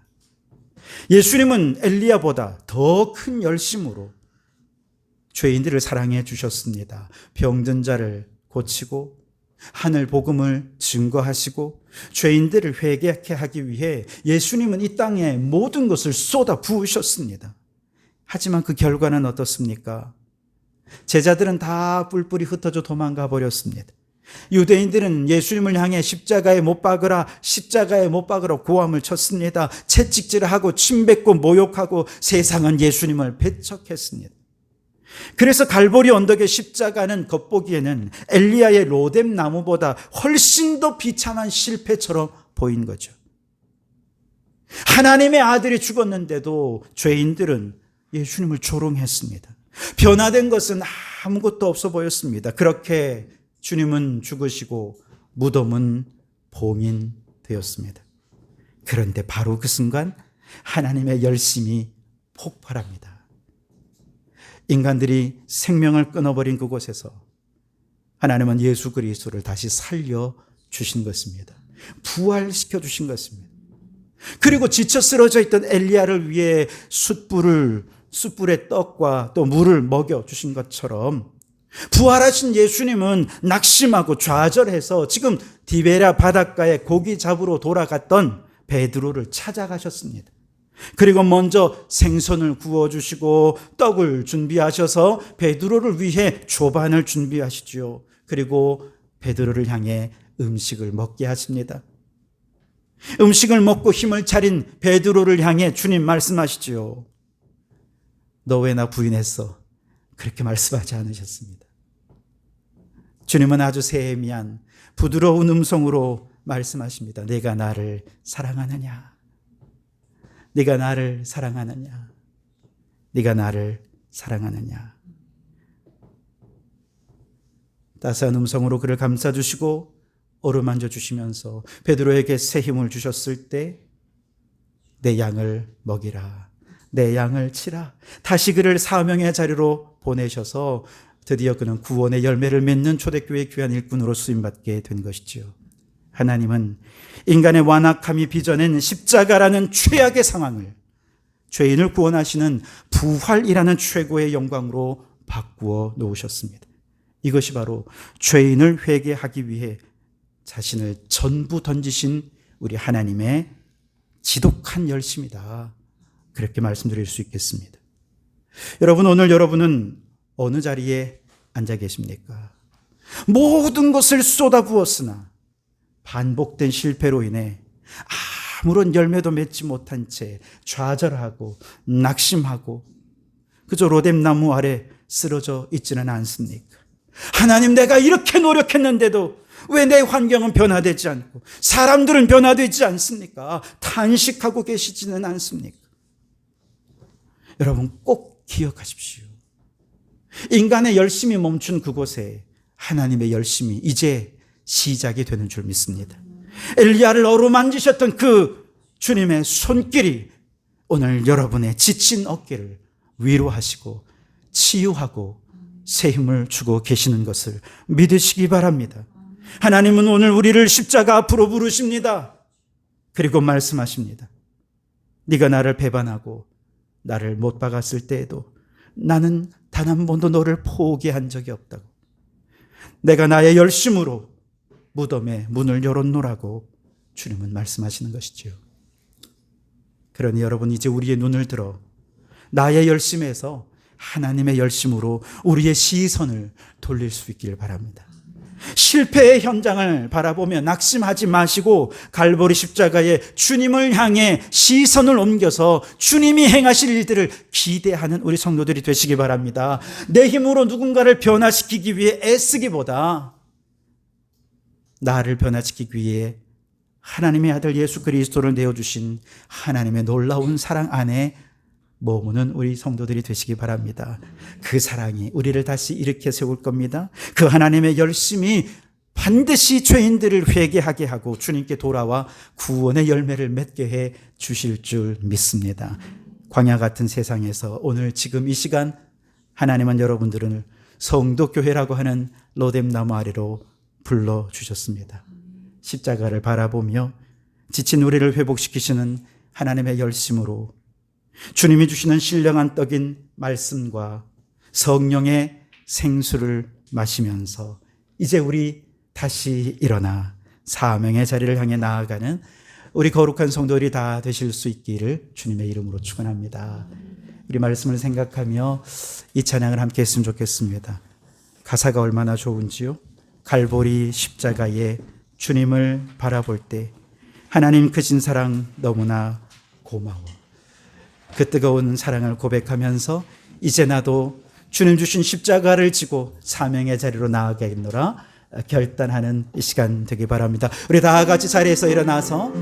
예수님은 엘리야보다 더 큰 열심으로 죄인들을 사랑해 주셨습니다. 병든 자를 고치고 하늘 복음을 증거하시고 죄인들을 회개하게 하기 위해 예수님은 이 땅에 모든 것을 쏟아 부으셨습니다. 하지만 그 결과는 어떻습니까? 제자들은 다 뿔뿔이 흩어져 도망가 버렸습니다. 유대인들은 예수님을 향해 십자가에 못 박으라 고함을 쳤습니다. 채찍질하고 침뱉고 모욕하고 세상은 예수님을 배척했습니다. 그래서 갈보리 언덕의 십자가는 겉보기에는 엘리야의 로뎀 나무보다 훨씬 더 비참한 실패처럼 보인 거죠. 하나님의 아들이 죽었는데도 죄인들은 예수님을 조롱했습니다. 변화된 것은 아무것도 없어 보였습니다. 그렇게 주님은 죽으시고 무덤은 봉인되었습니다. 그런데 바로 그 순간 하나님의 열심이 폭발합니다. 인간들이 생명을 끊어버린 그곳에서 하나님은 예수 그리스도를 다시 살려주신 것입니다. 부활시켜 주신 것입니다. 그리고 지쳐 쓰러져 있던 엘리야를 위해 숯불에 떡과 또 물을 먹여주신 것처럼 부활하신 예수님은 낙심하고 좌절해서 지금 디베랴 바닷가에 고기 잡으러 돌아갔던 베드로를 찾아가셨습니다. 그리고 먼저 생선을 구워주시고 떡을 준비하셔서 베드로를 위해 조반을 준비하시죠. 그리고 베드로를 향해 음식을 먹게 하십니다. 음식을 먹고 힘을 차린 베드로를 향해 주님 말씀하시죠. 너 왜 나 부인했어? 그렇게 말씀하지 않으셨습니다. 주님은 아주 세미한 부드러운 음성으로 말씀하십니다. 내가 나를 사랑하느냐? 네가 나를 사랑하느냐? 네가 나를 사랑하느냐? 따스한 음성으로 그를 감싸주시고 어루만져 주시면서 베드로에게 새 힘을 주셨을 때 내 양을 먹이라, 내 양을 치라. 다시 그를 사명의 자리로 보내셔서 드디어 그는 구원의 열매를 맺는 초대교회의 귀한 일꾼으로 수임받게 된 것이지요. 하나님은 인간의 완악함이 빚어낸 십자가라는 최악의 상황을 죄인을 구원하시는 부활이라는 최고의 영광으로 바꾸어 놓으셨습니다. 이것이 바로 죄인을 회개하기 위해 자신을 전부 던지신 우리 하나님의 지독한 열심이다. 그렇게 말씀드릴 수 있겠습니다. 여러분, 오늘 여러분은 어느 자리에 앉아 계십니까? 모든 것을 쏟아부었으나 반복된 실패로 인해 아무런 열매도 맺지 못한 채 좌절하고 낙심하고 그저 로뎀나무 아래 쓰러져 있지는 않습니까? 하나님, 내가 이렇게 노력했는데도 왜 내 환경은 변화되지 않고 사람들은 변화되지 않습니까? 탄식하고 계시지는 않습니까? 여러분, 꼭 기억하십시오. 인간의 열심이 멈춘 그곳에 하나님의 열심이 이제 시작이 되는 줄 믿습니다. 엘리야를 어루만지셨던 그 주님의 손길이 오늘 여러분의 지친 어깨를 위로하시고 치유하고 새 힘을 주고 계시는 것을 믿으시기 바랍니다. 하나님은 오늘 우리를 십자가 앞으로 부르십니다. 그리고 말씀하십니다. 네가 나를 배반하고 나를 못 박았을 때에도 나는 단 한 번도 너를 포기한 적이 없다고. 내가 나의 열심으로 무덤에 문을 열었노라고 주님은 말씀하시는 것이지요. 그러니 여러분, 이제 우리의 눈을 들어 나의 열심에서 하나님의 열심으로 우리의 시선을 돌릴 수 있기를 바랍니다. 실패의 현장을 바라보며 낙심하지 마시고 갈보리 십자가에 주님을 향해 시선을 옮겨서 주님이 행하실 일들을 기대하는 우리 성도들이 되시기 바랍니다. 내 힘으로 누군가를 변화시키기 위해 애쓰기보다 나를 변화시키기 위해 하나님의 아들 예수 그리스도를 내어주신 하나님의 놀라운 사랑 안에 머무는 우리 성도들이 되시기 바랍니다. 그 사랑이 우리를 다시 일으켜 세울 겁니다. 그 하나님의 열심이 반드시 죄인들을 회개하게 하고 주님께 돌아와 구원의 열매를 맺게 해 주실 줄 믿습니다. 광야 같은 세상에서 오늘 지금 이 시간 하나님은 여러분들을 성도교회라고 하는 로뎀나무 아래로 불러주셨습니다. 십자가를 바라보며 지친 우리를 회복시키시는 하나님의 열심으로 주님이 주시는 신령한 떡인 말씀과 성령의 생수를 마시면서 이제 우리 다시 일어나 사명의 자리를 향해 나아가는 우리 거룩한 성도들이 다 되실 수 있기를 주님의 이름으로 축원합니다. 우리 말씀을 생각하며 이 찬양을 함께 했으면 좋겠습니다. 가사가 얼마나 좋은지요. 갈보리 십자가에 주님을 바라볼 때 하나님 크신 사랑 너무나 고마워. 그 뜨거운 사랑을 고백하면서 이제 나도 주님 주신 십자가를 지고 사명의 자리로 나아가겠노라 결단하는 이 시간 되기 바랍니다. 우리 다 같이 자리에서 일어나서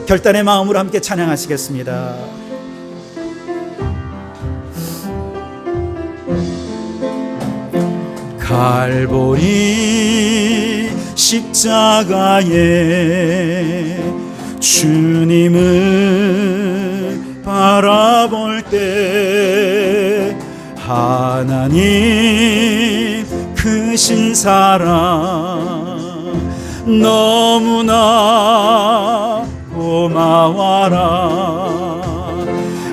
결단의 마음으로 함께 찬양하시겠습니다.
갈보리 십자가에 주님을 바라볼 때 하나님 크신 사랑 너무나 고마워라.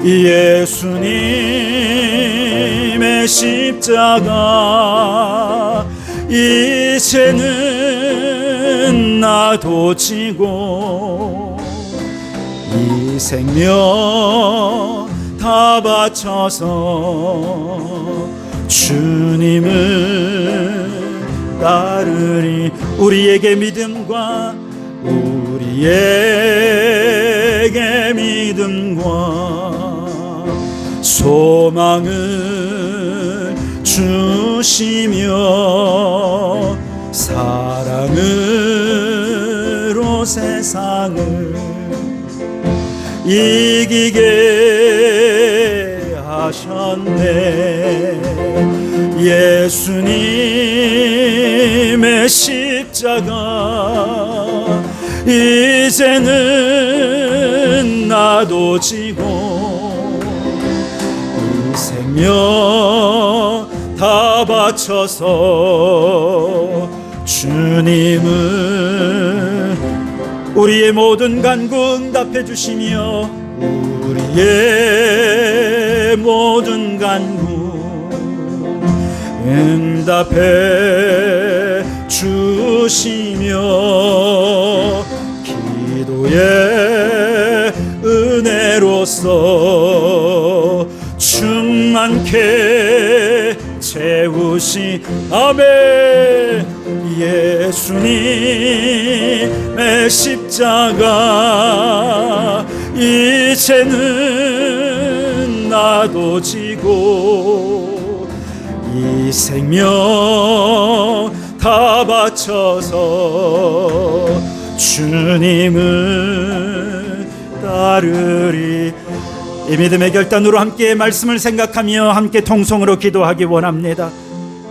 예수님의 십자가 이제는 나도 지고 이 생명 다 바쳐서 주님을 따르리. 우리에게 믿음과 소망을 주시며 사랑으로 세상을 이기게 하셨네. 예수님의 십자가 이제는 나도 지고 이 생명 다 바쳐서 주님을 우리의 모든 간구 응답해 주시며 우리의 모든 간구 응답해 주시며 기도의 은혜로서 충만케 채우시. 아멘. 예수님의 십자가 이제는 나도 지고 이 생명 다 바쳐서 주님을 따르리. 이 믿음의 결단으로 함께 말씀을 생각하며 함께 통성으로 기도하기 원합니다.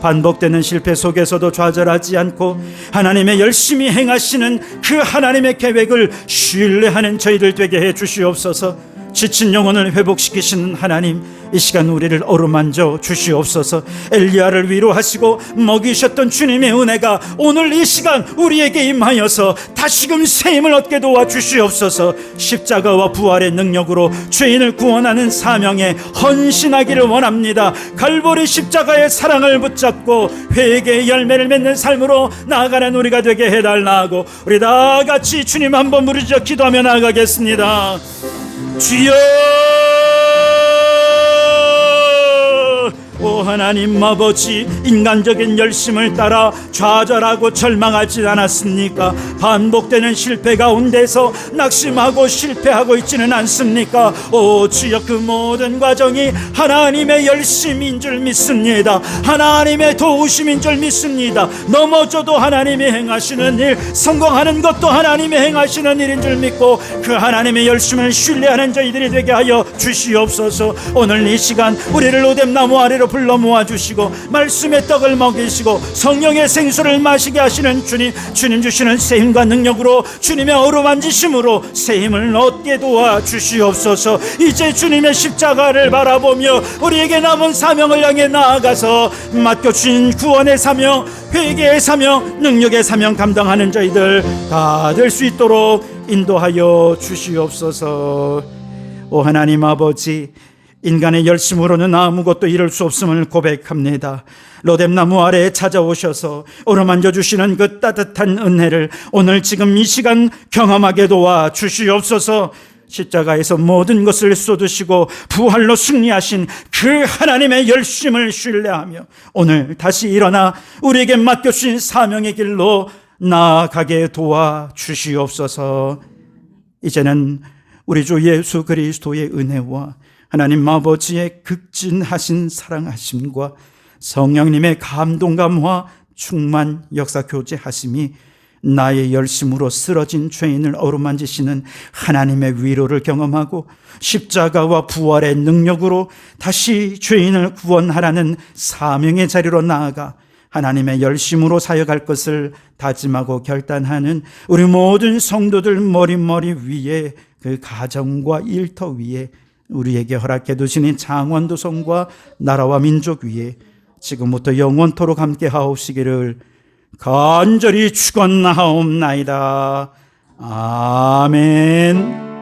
반복되는 실패 속에서도 좌절하지 않고 하나님의 열심히 행하시는 그 하나님의 계획을 신뢰하는 저희들 되게 해 주시옵소서. 지친 영혼을 회복시키시는 하나님, 이 시간 우리를 어루만져 주시옵소서. 엘리야를 위로하시고 먹이셨던 주님의 은혜가 오늘 이 시간 우리에게 임하여서 다시금 새 힘을 얻게 도와주시옵소서. 십자가와 부활의 능력으로 죄인을 구원하는 사명에 헌신하기를 원합니다. 갈보리 십자가의 사랑을 붙잡고 회개의 열매를 맺는 삶으로 나아가는 우리가 되게 해달라고 우리 다 같이 주님 한번 부르짖어 기도하며 나아가겠습니다. 주여, 오 하나님 아버지, 인간적인 열심을 따라 좌절하고 절망하지 않았습니까? 반복되는 실패 가운데서 낙심하고 실패하고 있지는 않습니까? 오 주여, 그 모든 과정이 하나님의 열심인 줄 믿습니다. 하나님의 도우심인 줄 믿습니다. 넘어져도 하나님이 행하시는 일, 성공하는 것도 하나님이 행하시는 일인 줄 믿고 그 하나님의 열심을 신뢰하는 저희들이 되게 하여 주시옵소서. 오늘 이 시간 우리를 로뎀나무 아래로 불러 모아주시고 말씀의 떡을 먹이시고 성령의 생수를 마시게 하시는 주님, 주님 주시는 세힘과 능력으로 주님의 어루만지심으로 세힘을 얻게 도와주시옵소서. 이제 주님의 십자가를 바라보며 우리에게 남은 사명을 향해 나아가서 맡겨주신 구원의 사명, 회개의 사명, 능력의 사명 감당하는 저희들 다 될 수 있도록 인도하여 주시옵소서. 오 하나님 아버지, 인간의 열심으로는 아무것도 이룰 수 없음을 고백합니다. 로뎀나무 아래에 찾아오셔서 어루만져 주시는 그 따뜻한 은혜를 오늘 지금 이 시간 경험하게 도와 주시옵소서. 십자가에서 모든 것을 쏟으시고 부활로 승리하신 그 하나님의 열심을 신뢰하며 오늘 다시 일어나 우리에게 맡겨주신 사명의 길로 나아가게 도와 주시옵소서. 이제는 우리 주 예수 그리스도의 은혜와 하나님 아버지의 극진하신 사랑하심과 성령님의 감동감화 충만 역사 교제하심이 나의 열심으로 쓰러진 죄인을 어루만지시는 하나님의 위로를 경험하고 십자가와 부활의 능력으로 다시 죄인을 구원하라는 사명의 자리로 나아가
하나님의 열심으로 사역할 것을 다짐하고 결단하는 우리 모든 성도들 머리 위에, 그 가정과 일터 위에, 우리에게 허락해 두시는 장원도성과 나라와 민족 위에 지금부터 영원토록 함께 하옵시기를 간절히 축원하옵나이다. 아멘.